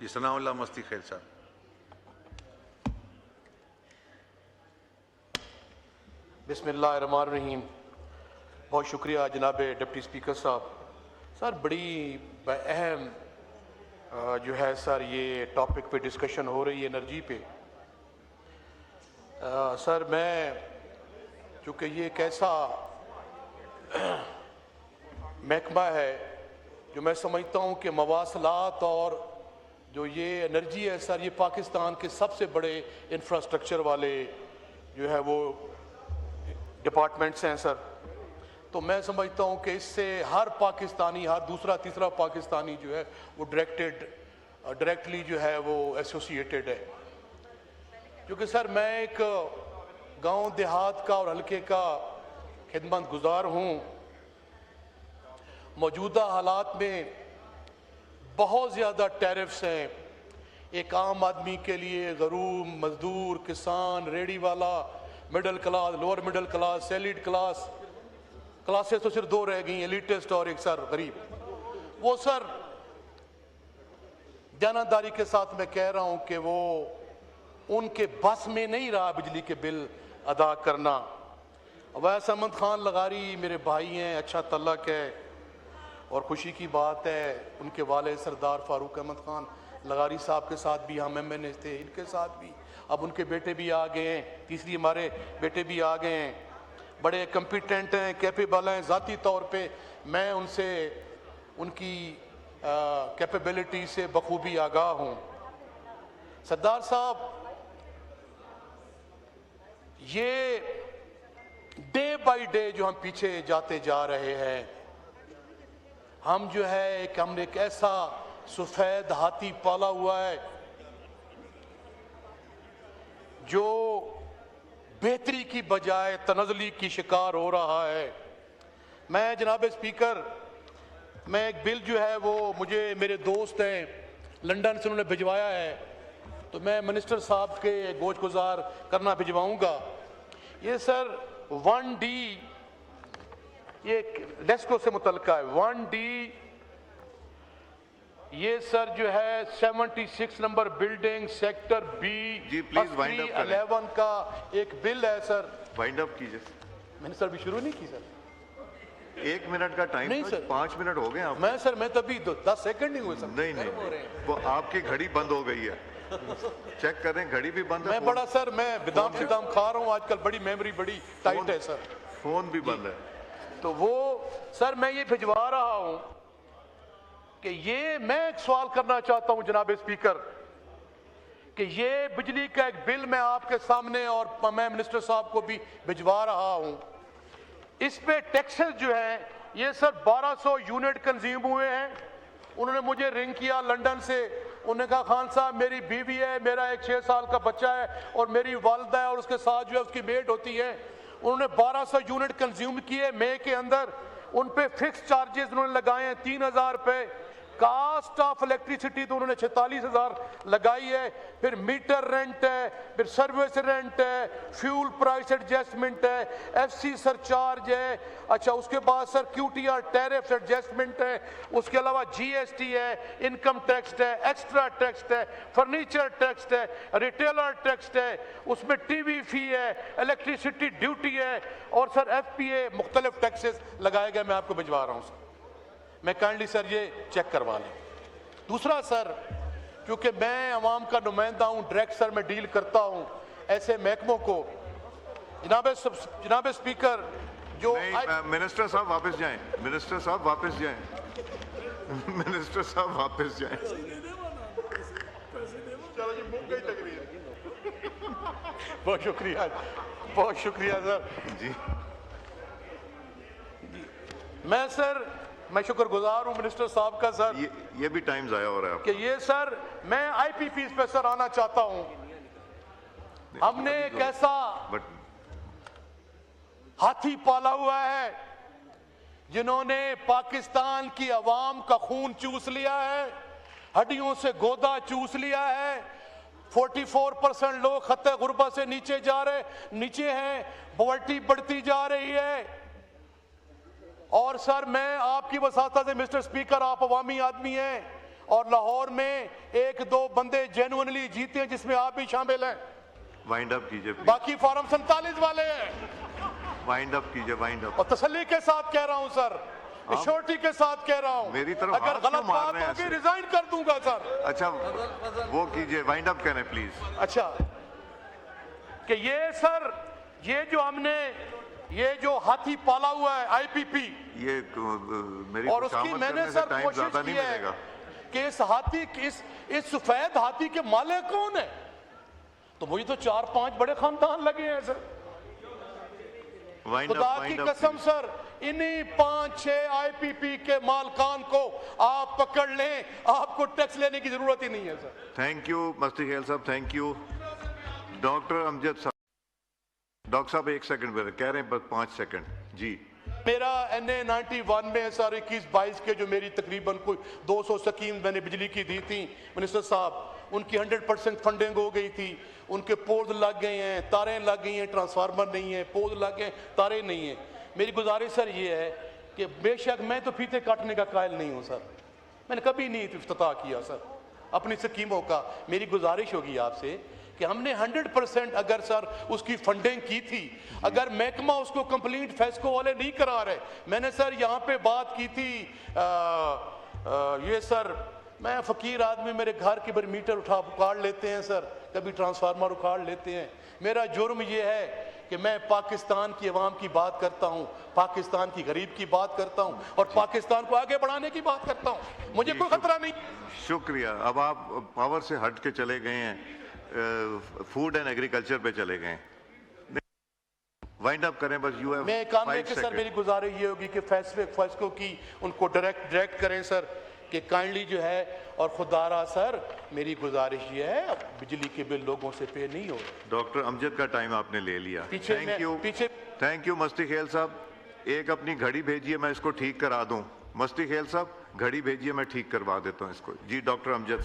जी सनाउल्लाह मस्ती खैर साहब। बिस्मिल्लाहिर्रहमानिर्रहीम। बहुत शुक्रिया जनाब डिप्टी स्पीकर साहब। सर बड़ी अहम जो है सर ये टॉपिक पे डिस्कशन हो रही है एनर्जी पे। सर मैं चूँकि ये एक ऐसा महकमा है जो मैं समझता हूँ कि मवासलात और जो ये एनर्जी है सर, ये पाकिस्तान के सबसे बड़े इंफ्रास्ट्रक्चर वाले जो है वो डिपार्टमेंट्स हैं सर। तो मैं समझता हूँ कि इससे हर पाकिस्तानी, हर दूसरा तीसरा पाकिस्तानी जो है वो डायरेक्टली जो है वो एसोसिएटेड है। क्योंकि सर मैं एक गांव देहात का और हल्के का खिदमत गुजार हूँ। मौजूदा हालात में बहुत ज़्यादा टैरिफ्स हैं। एक आम आदमी के लिए गरीब, मजदूर, किसान, रेडी वाला, middle class, lower middle class, elite classes तो सिर्फ दो रह गई, एलिटिस्ट और एक सर गरीब। वो सर जानदारी के साथ मैं कह रहा हूँ कि वो उनके बस में नहीं रहा बिजली के बिल अदा करना। अवैस अहमद खान लगारी मेरे भाई हैं, अच्छा तल्लक है और खुशी की बात है उनके वाले सरदार फारूक अहमद खान लगारी साहब के साथ भी हम MNA थे, इनके साथ भी। अब उनके बेटे भी आ गए हैं, तीसरी हमारे बेटे भी आ गए हैं, बड़े कम्पिटेंट हैं, कैपेबल हैं। ज़ाती तौर पे मैं उनसे उनकी कैपेबिलिटी से बखूबी आगाह हूँ। सरदार साहब ये डे बाय डे जो हम पीछे जाते जा रहे हैं, हम जो है हमने एक ऐसा सफेद हाथी पाला हुआ है जो बेहतरी की बजाय तनज़ली की शिकार हो रहा है। मैं जनाब स्पीकर, मैं एक बिल जो है वो मुझे मेरे दोस्त हैं लंदन से उन्होंने भिजवाया है, तो मैं मिनिस्टर साहब के गोशगुजार करना भिजवाऊंगा। ये सर 1D ये डेस्को से मुतल्लिक़ है। 1D ये सर जो है 76 number building sector B G please wind up करें। 11 का एक बिल है सर। वाइंड अप कीजिए। मैंने सर भी शुरू नहीं की सर। 1 मिनट का टाइम नहीं था, सर। 5 मिनट हो गए आप। मैं सर मैं तभी 10 सेकंड नहीं हुए सर। नहीं वो आपकी घड़ी बंद हो गई है, चेक करें घड़ी भी बंद है। मैं बड़ा सर मैं बिदाम शिदाम खा रहा हूँ आजकल, बड़ी मेमोरी बड़ी टाइट है सर। फोन भी बंद है। तो वो सर मैं ये भिजवा रहा हूँ कि ये मैं एक सवाल करना चाहता हूँ जनाब स्पीकर कि ये बिजली का एक बिल मैं आपके सामने और मैं मिनिस्टर साहब को भी भिजवा रहा हूँ। इस पे टैक्सेस जो है ये सर 1200 यूनिट कंज्यूम हुए हैं। उन्होंने मुझे रिंग किया लंदन से, उन्होंने कहा खान साहब मेरी बीवी है, मेरा एक 6 साल का बच्चा है और मेरी वालदा है और उसके साथ जो है उसकी मेड होती है। उन्होंने 1200 यूनिट कंज्यूम किए मई के अंदर। उन पे फिक्स चार्जेस उन्होंने लगाए हैं 3000 रुपये। कास्ट ऑफ इलेक्ट्रिसिटी तो उन्होंने 46,000 लगाई है। फिर मीटर रेंट है, फिर सर्विस रेंट है, फ्यूल प्राइस एडजस्टमेंट है, FC सरचार्ज है, अच्छा उसके बाद सर QTR टैरिफ एडजस्टमेंट है, उसके अलावा GST है, इनकम टैक्स है, एक्स्ट्रा टैक्स है, फर्नीचर टैक्स है, रिटेलर टैक्स है, उसमें TV फी है, इलेक्ट्रिसिटी ड्यूटी है और सर FPA मुख्तलिफ टैक्सेस लगाए गए। मैं आपको भिजवा रहा हूँ सर, मैं काइंडली सर ये चेक करवा लें। दूसरा सर, क्योंकि मैं अवाम का नुमाइंदा हूँ, डायरेक्ट सर मैं डील करता हूँ ऐसे महकमों को। जनाब स्पीकर जो मिनिस्टर साहब वापस जाएं, मिनिस्टर साहब वापस जाएं, मिनिस्टर साहब वापस जाएं। चलो जी मुंह गई तकरीर। बहुत शुक्रिया सर जी। मैं शुक्रगुजार हूँ मिनिस्टर साहब का सर। ये भी टाइम जाया हो रहा है कि ये सर मैं IPPs पे सर आना चाहता हूँ। हमने एक ऐसा हाथी पाला हुआ है जिन्होंने पाकिस्तान की आवाम का खून चूस लिया है, हड्डियों से गोदा चूस लिया है। 44% लोग खत्ते गुर्बत से नीचे हैं, पॉवर्टी बढ़ती जा रही है। और सर मैं आपकी वसाता से मिस्टर स्पीकर, आप अवामी आदमी हैं, और लाहौर में 1-2 बंदे जेन्युइनली जीते हैं, जिसमें आप भी शामिल हैं। वाइंड अप कीजिए please। बाकी फॉर्म 47 वाले हैं। वाइंड अप कीजिए, वाइंड अप। और तसल्ली के साथ कह रहा हूं सर, श्योरिटी के साथ कह रहा हूं, मेरी तरफ अगर हाथ क्यों गलत मार बात रहे हैं होगी ऐसे? रिजाइन कर दूंगा सर। अच्छा वो कीजिए, वाइंड अप करें प्लीज। अच्छा कि ये सर, ये जो हमने ये जो हाथी पाला हुआ है आईपीपी, ये मेरी और उसकी खुशामद मैंने करने से सर टाइम कोशिश ज्यादा की नहीं है मिलेगा। कि इस हाथी इस सफेद हाथी के मालिक कौन है, तो मुझे तो 4-5 बड़े खानदान लगे हैं सर। वाइंड खुदा अप, की वाइंड अप। कसम सर, इन्हीं 5-6 आईपीपी के मालकान को आप पकड़ लें, आपको टैक्स लेने की जरूरत ही नहीं है सर। थैंक यू मस्ती खेल साहब, थैंक यू। डॉक्टर अमजद साहब, डॉक्टर साहब 1 सेकंड में कह रहे हैं, बस 5 सेकंड जी। मेरा NA 91 में है सर, 21-22 के जो मेरी तकरीबन कोई 200 स्कीम मैंने बिजली की दी थी मिनिस्टर साहब, उनकी 100% फंडिंग हो गई थी। उनके पोल लग गए हैं, तारें लग गई हैं, ट्रांसफार्मर नहीं है, पोल लग गए, तारें नहीं है। मेरी गुजारिश सर ये है कि बेशक मैं तो फीते काटने का कायल नहीं हूँ सर, मैंने कभी नहीं इफ्तिताह किया सर अपनी स्कीमों का। मेरी गुजारिश होगी आपसे कि हमने 100% अगर सर उसकी फंडिंग की थी, अगर महकमा उसको कंप्लीट फेस्को वाले नहीं करा रहे, मैंने सर यहाँ पे बात की थी ये सर, मैं फकीर आदमी, मेरे घर के मीटर उखाड़ लेते हैं सर, कभी ट्रांसफार्मर उखाड़ लेते हैं। मेरा जुर्म ये है कि मैं पाकिस्तान की अवाम की बात करता हूँ, पाकिस्तान की गरीब की बात करता हूँ, और पाकिस्तान को आगे बढ़ाने की बात करता हूँ। मुझे कोई खतरा नहीं। शुक्रिया। अब आप पावर से हट के चले गए हैं, फूड एंड एग्रीकल्चर पे चले गए। वाइंड अप करें बस। यू हैव मैं काम 5 कि सर सेकंड। मेरी गुजारिश ये होगी कि फेस्को की उनको डायरेक्ट करें सर कि काइंडली जो है, और खुदारा सर मेरी गुजारिश ये है बिजली के बिल लोगों से पे नहीं हो। डॉक्टर अमजद का टाइम आपने ले लिया। थैंक यू, थैंक यू मस्ती खेल साहब। एक अपनी घड़ी भेजिए, मैं इसको ठीक करा दूं। मस्ती खेल साहब घड़ी भेजिए, मैं ठीक करवा देता हूं इसको। जी डॉक्टर अमजद।